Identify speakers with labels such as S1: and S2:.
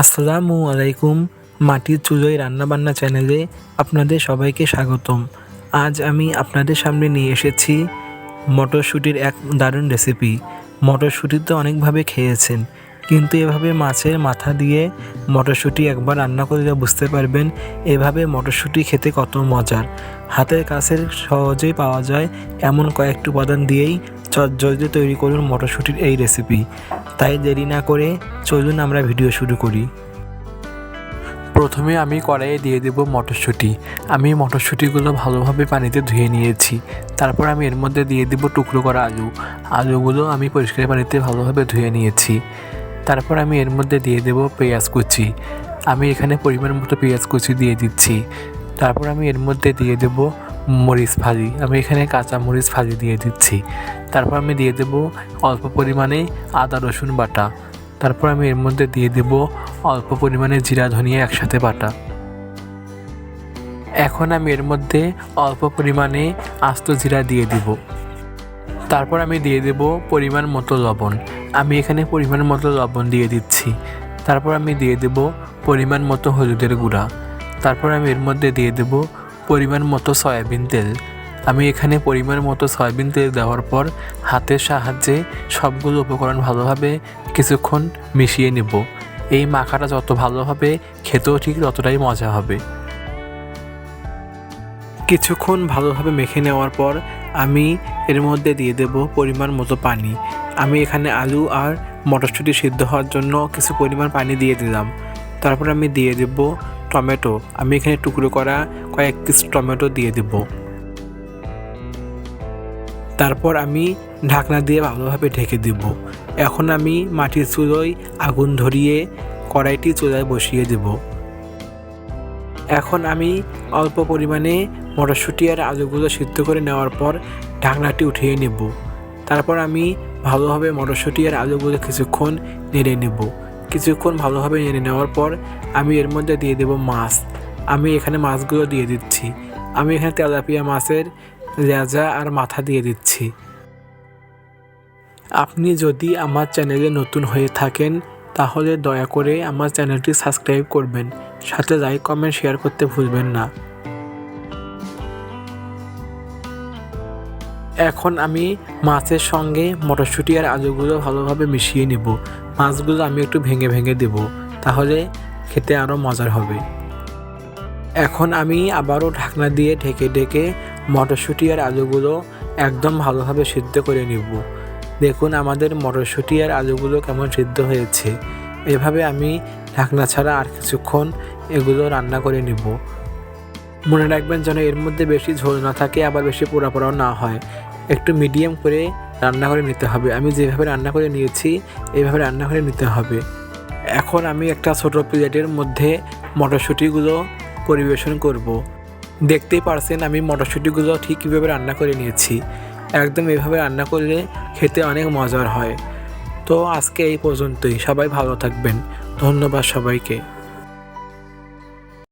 S1: আসসালামু আলাইকুম। মাটির চুলোয় রান্নাবান্না চ্যানেলে আপনাদের সবাইকে স্বাগতম। আজ আমি আপনাদের সামনে নিয়ে এসেছি মটরশুঁটির এক দারুণ রেসিপি। মটরশুঁটি তো অনেকভাবে খেয়েছেন, কিন্তু এভাবে মাছের মাথা দিয়ে মটরশুঁটি একবার রান্না করলে বুঝতে পারবেন এভাবে মটরশুঁটি খেতে কত মজার। হাতের কাছে সহজেই পাওয়া যায় এমন কয়েকটি উপাদান দিয়েই চটজলদি তৈরি করুন মটরশুঁটির এই রেসিপি। তাই দেরি না করে চলুন আমরা ভিডিও শুরু করি। প্রথমে আমি কড়াইয়ে দিয়ে দেব মটরশুঁটি। আমি মটরশুঁটিগুলো ভালোভাবে পানিতে ধুয়ে নিয়েছি। তারপর আমি এর মধ্যে দিয়ে দেব টুকরো করা আলুগুলো আমি পরিষ্কার পানিতে ভালোভাবে ধুয়ে নিয়েছি। তারপর আমি এর মধ্যে দিয়ে দেব পেঁয়াজ কুচি। আমি এখানে পরিমাণ মতো পেঁয়াজ কুচি দিয়ে দিচ্ছি। তারপর আমি এর মধ্যে দিয়ে দেব মরিচ ভাজি। আমি এখানে কাঁচা মরিচ ভাজি দিয়ে দিচ্ছি। তারপর আমি দিয়ে দেব অল্প পরিমাণে আদা রসুন বাটা। তারপর আমি এর মধ্যে দিয়ে দেব অল্প পরিমাণে জিরা ধনিয়া একসাথে বাটা। এখন আমি এর মধ্যে অল্প পরিমাণে আস্ত জিরা দিয়ে দেব। তারপর আমি দিয়ে দেব পরিমাণ মতো লবণ। আমি এখানে পরিমাণ মতো লবণ দিয়ে দিচ্ছি। তারপর আমি দিয়ে দেব পরিমাণ মতো হলুদের গুঁড়া। তারপর আমি এর মধ্যে দিয়ে দেব পরিমাণ মতো সয়াবিন তেল। আমি এখানে পরিমাণ মতো সয়াবিন তেল দেওয়ার পর হাতের সাহায্যে সবগুলো উপকরণ ভালোভাবে কিছুক্ষণ মিশিয়ে নেব। এই মাখাটা যত ভালো হবে খেতেও ঠিক ততটাই মজা হবে। কিছুক্ষণ ভালোভাবে মেখে নেওয়ার পর আমি এর মধ্যে দিয়ে দেব পরিমাণ মতো পানি। আমি এখানে আলু আর মটরশুঁটি সিদ্ধ হওয়ার জন্য কিছু পরিমাণ পানি দিয়ে দিলাম। তারপর আমি দিয়ে দেব টমেটো। আমি এখানে টুকরো করা কয়েক পিস টমেটো দিয়ে দেব। তারপর আমি ঢাকনা দিয়ে ভালোভাবে ঢেকে দেব। এখন আমি মাটির চুলোয় আগুন ধরিয়ে কড়াইটি চুলায় বসিয়ে দেব। এখন আমি অল্প পরিমাণে মটরশুঁটি আর আলুগুলো সিদ্ধ করে নেওয়ার পর ঢাকনাটি উঠিয়ে নেব। তারপর আমি ভালোভাবে মটরশুঁটি আর আলুগুলো কিছুক্ষণ নেড়ে নেব। কিছুক্ষণ ভালোভাবে নেড়ে নেওয়ার পর আমি এর মধ্যে দিয়ে দেব মাছ। আমি এখানে মাছগুলো দিয়ে দিচ্ছি। আমি এখানে তেলাপিয়া মাছের লেজা আর মাথা দিয়ে দিচ্ছি। আপনি যদি আমার চ্যানেলে নতুন হয়ে থাকেন তাহলে দয়া করে আমার চ্যানেলটি সাবস্ক্রাইব করবেন, সাথে লাইক কমেন্ট শেয়ার করতে ভুলবেন না। এখন আমি মাছের সঙ্গে মটরশুঁটি আর আলুগুলো ভালোভাবে মিশিয়ে নেব। মাছগুলো আমি একটু ভেঙে ভেঙে দেব, তাহলে খেতে আরও মজার হবে। এখন আমি আবারও ঢাকনা দিয়ে ঢেকে ঢেকে মটরশুঁটি আর আলুগুলো একদম ভালোভাবে সিদ্ধ করে নেব। দেখুন আমাদের মটরশুঁটি আর আলুগুলো কেমন সিদ্ধ হয়েছে। এভাবে আমি ঢাকনা ছাড়া আর কিছুক্ষণ এগুলো রান্না করে নেব। মনে রাখবেন যেন এর মধ্যে বেশি ঝোল না থাকে, আবার বেশি পোড়া পোড়াও না হয়। একটু মিডিয়াম করে রান্না করে নিতে হবে। আমি যেভাবে রান্না করে নিয়েছি এইভাবে রান্না করে নিতে হবে। এখন আমি একটা ছোটো প্লেটের মধ্যে মটরশুঁটিগুলো পরিবেশন করব। দেখতেই পারছেন আমি মটরশুঁটিগুলো ঠিক কীভাবে রান্না করে নিয়েছি। একদম এভাবে রান্না করলে খেতে অনেক মজার হয়। তো আজকে এই পর্যন্তই। সবাই ভালো থাকবেন। ধন্যবাদ সবাইকে।